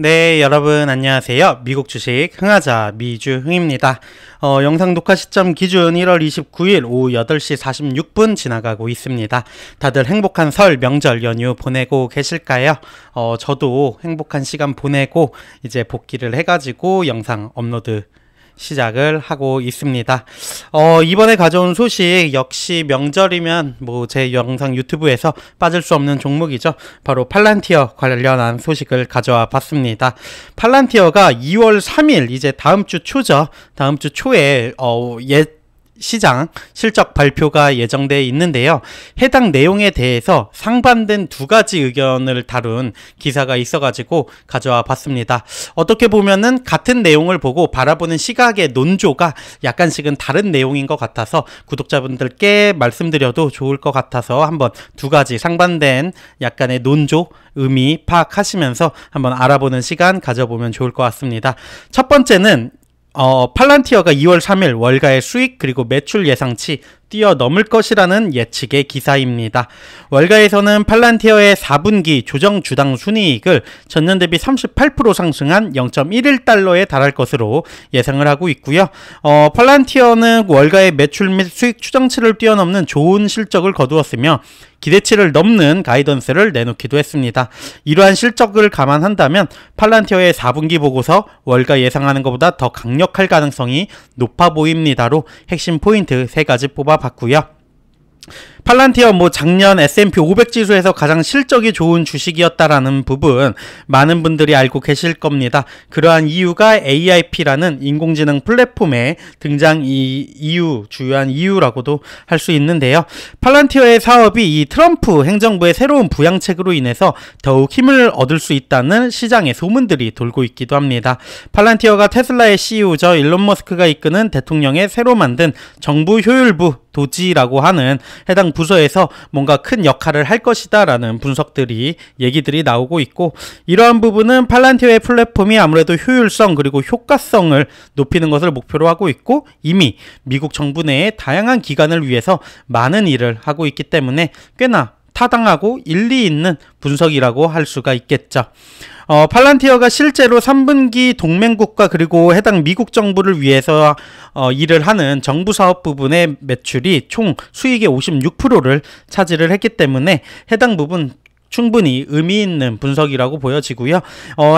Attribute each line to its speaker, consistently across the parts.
Speaker 1: 네, 여러분 안녕하세요. 미국 주식 흥하자 미주흥입니다. 영상 녹화 시점 기준 1월 29일 오후 8시 46분 지나가고 있습니다. 다들 행복한 설 명절 연휴 보내고 계실까요? 저도 행복한 시간 보내고 이제 복귀를 해가지고 영상 업로드 시작을 하고 있습니다. 이번에 가져온 소식 역시 명절이면 제 영상 유튜브에서 빠질 수 없는 종목이죠. 바로 팔란티어 관련한 소식을 가져와 봤습니다. 팔란티어가 2월 3일 이제 다음 주 초죠. 다음 주 초에 시장 실적 발표가 예정되어 있는데요. 해당 내용에 대해서 상반된 두 가지 의견을 다룬 기사가 있어가지고 가져와 봤습니다. 어떻게 보면은 같은 내용을 보고 바라보는 시각의 논조가 약간씩은 다른 내용인 것 같아서 구독자분들께 말씀드려도 좋을 것 같아서 한번 두 가지 상반된 약간의 논조, 의미 파악하시면서 한번 알아보는 시간 가져보면 좋을 것 같습니다. 첫 번째는 팔란티어가 2월 3일 월가의 수익 그리고 매출 예상치 뛰어넘을 것이라는 예측의 기사입니다. 월가에서는 팔란티어의 4분기 조정 주당 순이익을 전년 대비 38% 상승한 0.11달러에 달할 것으로 예상을 하고 있고요. 팔란티어는 월가의 매출 및 수익 추정치를 뛰어넘는 좋은 실적을 거두었으며 기대치를 넘는 가이던스를 내놓기도 했습니다. 이러한 실적을 감안한다면 팔란티어의 4분기 보고서 월가 예상하는 것보다 더 강력할 가능성이 높아 보입니다로 핵심 포인트 3가지 뽑아봤고요. 팔란티어 작년 S&P 500 지수에서 가장 실적이 좋은 주식이었다라는 부분 많은 분들이 알고 계실 겁니다. 그러한 이유가 AIP라는 인공지능 플랫폼의 등장 이유, 주요한 이유라고도 할 수 있는데요. 팔란티어의 사업이 이 트럼프 행정부의 새로운 부양책으로 인해서 더욱 힘을 얻을 수 있다는 시장의 소문들이 돌고 있기도 합니다. 팔란티어가 테슬라의 CEO죠. 일론 머스크가 이끄는 대통령의 새로 만든 정부 효율부 도지라고 하는 해당 부서에서 뭔가 큰 역할을 할 것이다 라는 얘기들이 나오고 있고, 이러한 부분은 팔란티어의 플랫폼이 아무래도 효율성 그리고 효과성을 높이는 것을 목표로 하고 있고, 이미 미국 정부 내의 다양한 기관을 위해서 많은 일을 하고 있기 때문에 꽤나 타당하고 일리 있는 분석이라고 할 수가 있겠죠. 팔란티어가 실제로 3분기 동맹국가 그리고 해당 미국 정부를 위해서 일을 하는 정부 사업 부분의 매출이 총 수익의 56%를 차지를 했기 때문에 해당 부분 충분히 의미 있는 분석이라고 보여지고요.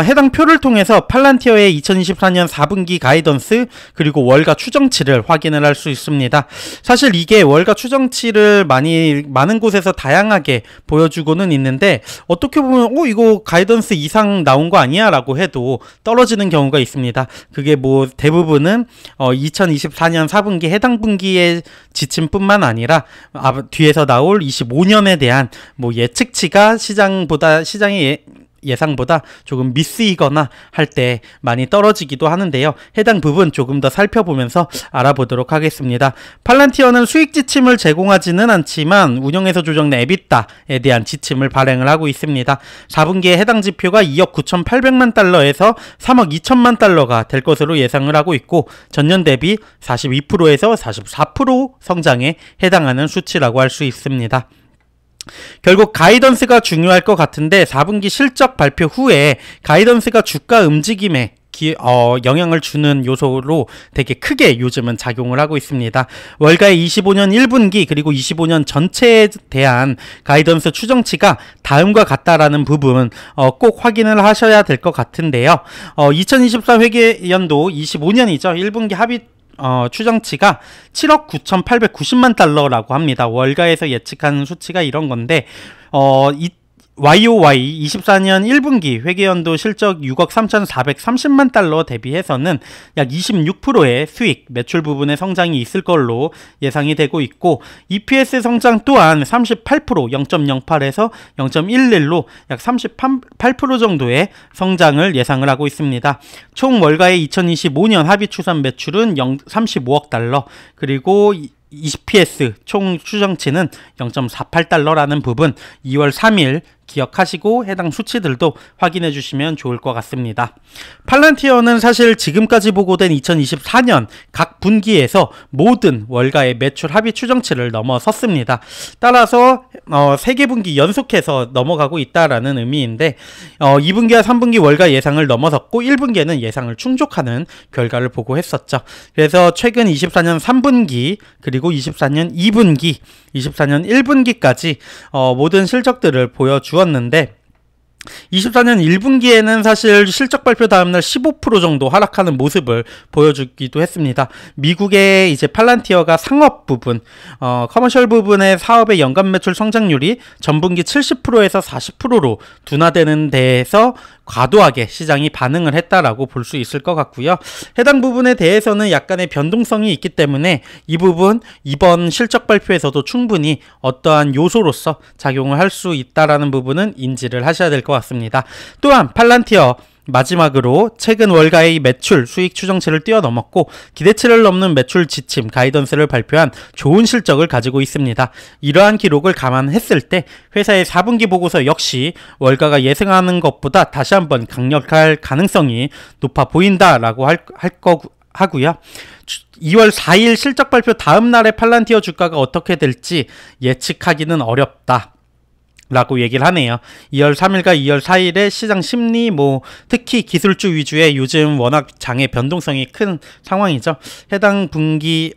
Speaker 1: 해당 표를 통해서 팔란티어의 2024년 4분기 가이던스 그리고 월가 추정치를 확인을 할 수 있습니다. 사실 이게 월가 추정치를 많은 곳에서 다양하게 보여주고는 있는데, 어떻게 보면 이거 가이던스 이상 나온 거 아니야? 라고 해도 떨어지는 경우가 있습니다. 그게 대부분은 2024년 4분기 해당 분기의 지침뿐만 아니라 뒤에서 나올 25년에 대한 예측치가 시장의 예상보다 조금 미스이거나 할 때 많이 떨어지기도 하는데요. 해당 부분 조금 더 살펴보면서 알아보도록 하겠습니다. 팔란티어는 수익 지침을 제공하지는 않지만 운영에서 조정된 에비타에 대한 지침을 발행을 하고 있습니다. 4분기에 해당 지표가 2억 9,800만 달러에서 3억 2천만 달러가 될 것으로 예상을 하고 있고, 전년 대비 42%에서 44% 성장에 해당하는 수치라고 할 수 있습니다. 결국 가이던스가 중요할 것 같은데, 4분기 실적 발표 후에 가이던스가 주가 움직임에 영향을 주는 요소로 되게 크게 요즘은 작용을 하고 있습니다. 월가의 25년 1분기 그리고 25년 전체에 대한 가이던스 추정치가 다음과 같다라는 부분 꼭 확인을 하셔야 될 것 같은데요. 2024 회계연도 25년이죠. 1분기 합의 추정치가 7억 9,890만 달러라고 합니다. 월가에서 예측한 수치가 이런 건데, YOY 24년 1분기 회계연도 실적 6억 3,430만 달러 대비해서는 약 26%의 수익, 매출 부분의 성장이 있을 걸로 예상이 되고 있고, EPS 성장 또한 38%, 0.08에서 0.11로 약 38% 정도의 성장을 예상을 하고 있습니다. 총 월가의 2025년 합의 추산 매출은 35억 달러, 그리고 EPS 총 추정치는 0.48달러라는 부분 2월 3일 기억하시고 해당 수치들도 확인해 주시면 좋을 것 같습니다. 팔란티어는 사실 지금까지 보고된 2024년 각 분기에서 모든 월가의 매출 합의 추정치를 넘어섰습니다. 따라서 3개 분기 연속해서 넘어가고 있다라는 의미인데 2분기와 3분기 월가 예상을 넘어섰고 1분기에는 예상을 충족하는 결과를 보고했었죠. 그래서 최근 24년 3분기 그리고 24년 2분기 24년 1분기까지 모든 실적들을 보여주었는데 24년 1분기에는 사실 실적 발표 다음날 15% 정도 하락하는 모습을 보여주기도 했습니다. 미국의 이제 팔란티어가 상업 부분, 커머셜 부분의 사업의 연간 매출 성장률이 전분기 70%에서 40%로 둔화되는 데에서 과도하게 시장이 반응을 했다라고 볼 수 있을 것 같고요. 해당 부분에 대해서는 약간의 변동성이 있기 때문에 이 부분 이번 실적 발표에서도 충분히 어떠한 요소로서 작용을 할 수 있다라는 부분은 인지를 하셔야 될 것 같습니다. 또한 팔란티어 마지막으로 최근 월가의 매출 수익 추정치를 뛰어넘었고 기대치를 넘는 매출 지침 가이던스를 발표한 좋은 실적을 가지고 있습니다. 이러한 기록을 감안했을 때 회사의 4분기 보고서 역시 월가가 예상하는 것보다 다시 한번 강력할 가능성이 높아 보인다라고 하고요. 2월 4일 실적 발표 다음 날에 팔란티어 주가가 어떻게 될지 예측하기는 어렵다 라고 얘기를 하네요. 2월 3일과 2월 4일에 시장 심리 특히 기술주 위주의 요즘 워낙 장의 변동성이 큰 상황이죠. 해당 분기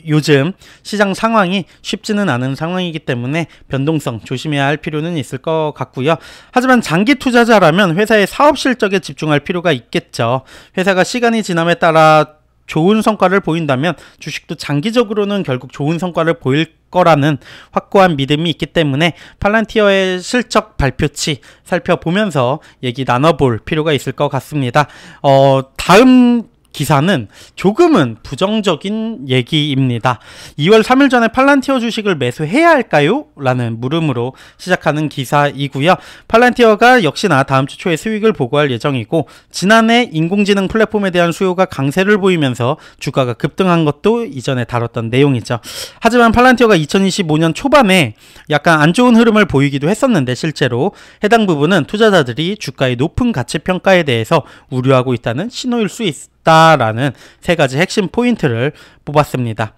Speaker 1: 요즘 시장 상황이 쉽지는 않은 상황이기 때문에 변동성 조심해야 할 필요는 있을 것 같고요. 하지만 장기 투자자라면 회사의 사업 실적에 집중할 필요가 있겠죠. 회사가 시간이 지남에 따라 좋은 성과를 보인다면 주식도 장기적으로는 결국 좋은 성과를 보일 거라는 확고한 믿음이 있기 때문에 팔란티어의 실적 발표치 살펴보면서 얘기 나눠볼 필요가 있을 것 같습니다. 다음 기사는 조금은 부정적인 얘기입니다. 2월 3일 전에 팔란티어 주식을 매수해야 할까요? 라는 물음으로 시작하는 기사이고요. 팔란티어가 역시나 다음 주 초에 수익을 보고할 예정이고 지난해 인공지능 플랫폼에 대한 수요가 강세를 보이면서 주가가 급등한 것도 이전에 다뤘던 내용이죠. 하지만 팔란티어가 2025년 초반에 약간 안 좋은 흐름을 보이기도 했었는데 실제로 해당 부분은 투자자들이 주가의 높은 가치 평가에 대해서 우려하고 있다는 신호일 수 있다라는 세 가지 핵심 포인트를 뽑았습니다.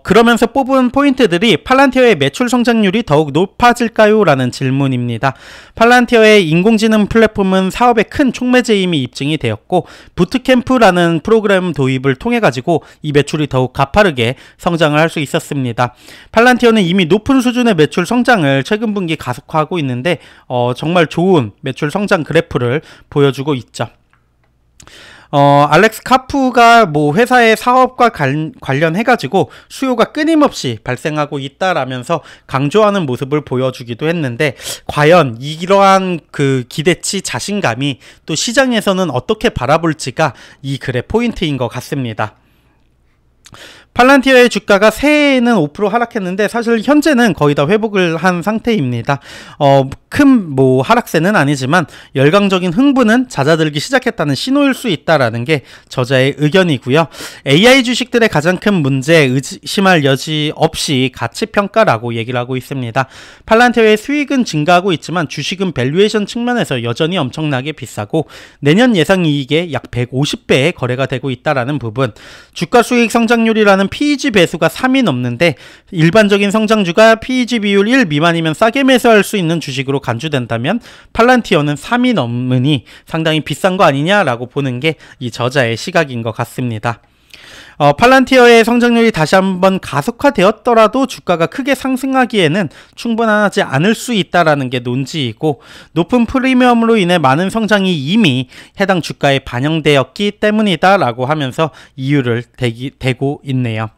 Speaker 1: 그러면서 뽑은 포인트들이 팔란티어의 매출 성장률이 더욱 높아질까요? 라는 질문입니다. 팔란티어의 인공지능 플랫폼은 사업의 큰 촉매제 이미 입증이 되었고 부트캠프라는 프로그램 도입을 통해 가지고 이 매출이 더욱 가파르게 성장을 할 수 있었습니다. 팔란티어는 이미 높은 수준의 매출 성장을 최근 분기 가속화하고 있는데 정말 좋은 매출 성장 그래프를 보여주고 있죠. 알렉스 카프가 회사의 사업과 관련해가지고 수요가 끊임없이 발생하고 있다라면서 강조하는 모습을 보여주기도 했는데 과연 이러한 그 기대치 자신감이 또 시장에서는 어떻게 바라볼지가 이 글의 포인트인 것 같습니다. 팔란티어의 주가가 새해에는 5% 하락했는데 사실 현재는 거의 다 회복을 한 상태입니다. 큰 하락세는 아니지만 열광적인 흥분은 잦아들기 시작했다는 신호일 수 있다라는 게 저자의 의견이고요. AI 주식들의 가장 큰 문제, 의심할 여지 없이 가치평가라고 얘기를 하고 있습니다. 팔란티어의 수익은 증가하고 있지만 주식은 밸류에이션 측면에서 여전히 엄청나게 비싸고 내년 예상 이익의 약 150배의 거래가 되고 있다라는 부분, 주가 수익 성장률이라는 PEG 배수가 3이 넘는데 일반적인 성장주가 PEG 비율 1 미만이면 싸게 매수할 수 있는 주식으로 간주된다면 팔란티어는 3이 넘으니 상당히 비싼 거 아니냐라고 보는 게 이 저자의 시각인 것 같습니다. 팔란티어의 성장률이 다시 한번 가속화되었더라도 주가가 크게 상승하기에는 충분하지 않을 수 있다는 게 논지이고 높은 프리미엄으로 인해 많은 성장이 이미 해당 주가에 반영되었기 때문이다라고 하면서 이유를 대고 있네요.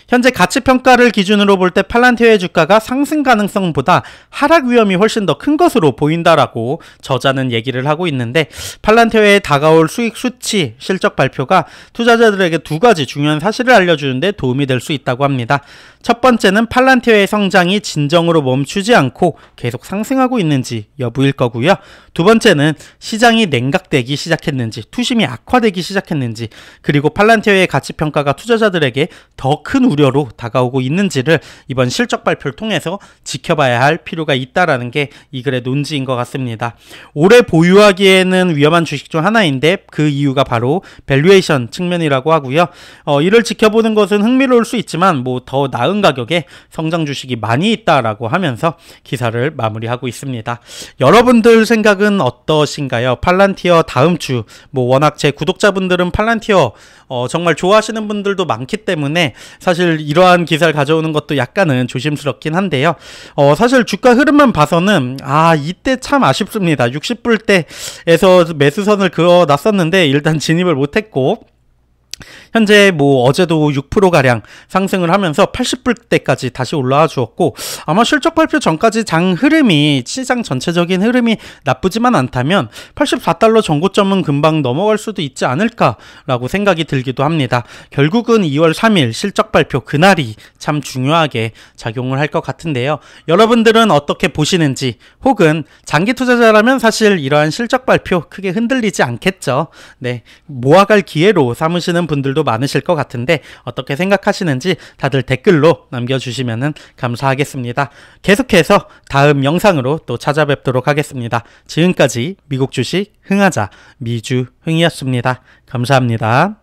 Speaker 1: 현재 가치평가를 기준으로 볼 때 팔란티어의 주가가 상승 가능성보다 하락 위험이 훨씬 더 큰 것으로 보인다라고 저자는 얘기를 하고 있는데 팔란티어의 다가올 수익 수치 실적 발표가 투자자들에게 두 가지 중요한 사실을 알려주는데 도움이 될 수 있다고 합니다. 첫 번째는 팔란티어의 성장이 진정으로 멈추지 않고 계속 상승하고 있는지 여부일 거고요. 두 번째는 시장이 냉각되기 시작했는지 투심이 악화되기 시작했는지 그리고 팔란티어의 가치평가가 투자자들에게 더 큰 우려로 다가오고 있는지를 이번 실적 발표를 통해서 지켜봐야 할 필요가 있다라는 게 이 글의 논지인 것 같습니다. 오래 보유하기에는 위험한 주식 중 하나인데 그 이유가 바로 밸류에이션 측면이라고 하고요. 이를 지켜보는 것은 흥미로울 수 있지만 뭐 더 나은 가격에 성장 주식이 많이 있다라고 하면서 기사를 마무리하고 있습니다. 여러분들 생각은 어떠신가요? 팔란티어 다음 주 뭐 워낙 제 구독자분들은 팔란티어 정말 좋아하시는 분들도 많기 때문에 사실 이러한 기사를 가져오는 것도 약간은 조심스럽긴 한데요. 사실 주가 흐름만 봐서는 이때 참 아쉽습니다. 60불대에서 매수선을 그어놨었는데 일단 진입을 못했고, 현재 뭐 어제도 6%가량 상승을 하면서 80불대까지 다시 올라와 주었고, 아마 실적 발표 전까지 장 흐름이, 시장 전체적인 흐름이 나쁘지만 않다면 84달러 전고점은 금방 넘어갈 수도 있지 않을까라고 생각이 들기도 합니다. 결국은 2월 3일 실적 발표 그날이 참 중요하게 작용을 할 것 같은데요. 여러분들은 어떻게 보시는지, 혹은 장기 투자자라면 사실 이러한 실적 발표 크게 흔들리지 않겠죠. 네, 모아갈 기회로 삼으시는 분들도 많으실 것 같은데 어떻게 생각하시는지 다들 댓글로 남겨주시면 감사하겠습니다. 계속해서 다음 영상으로 또 찾아뵙도록 하겠습니다. 지금까지 미국 주식 흥하자 미주흥이었습니다. 감사합니다.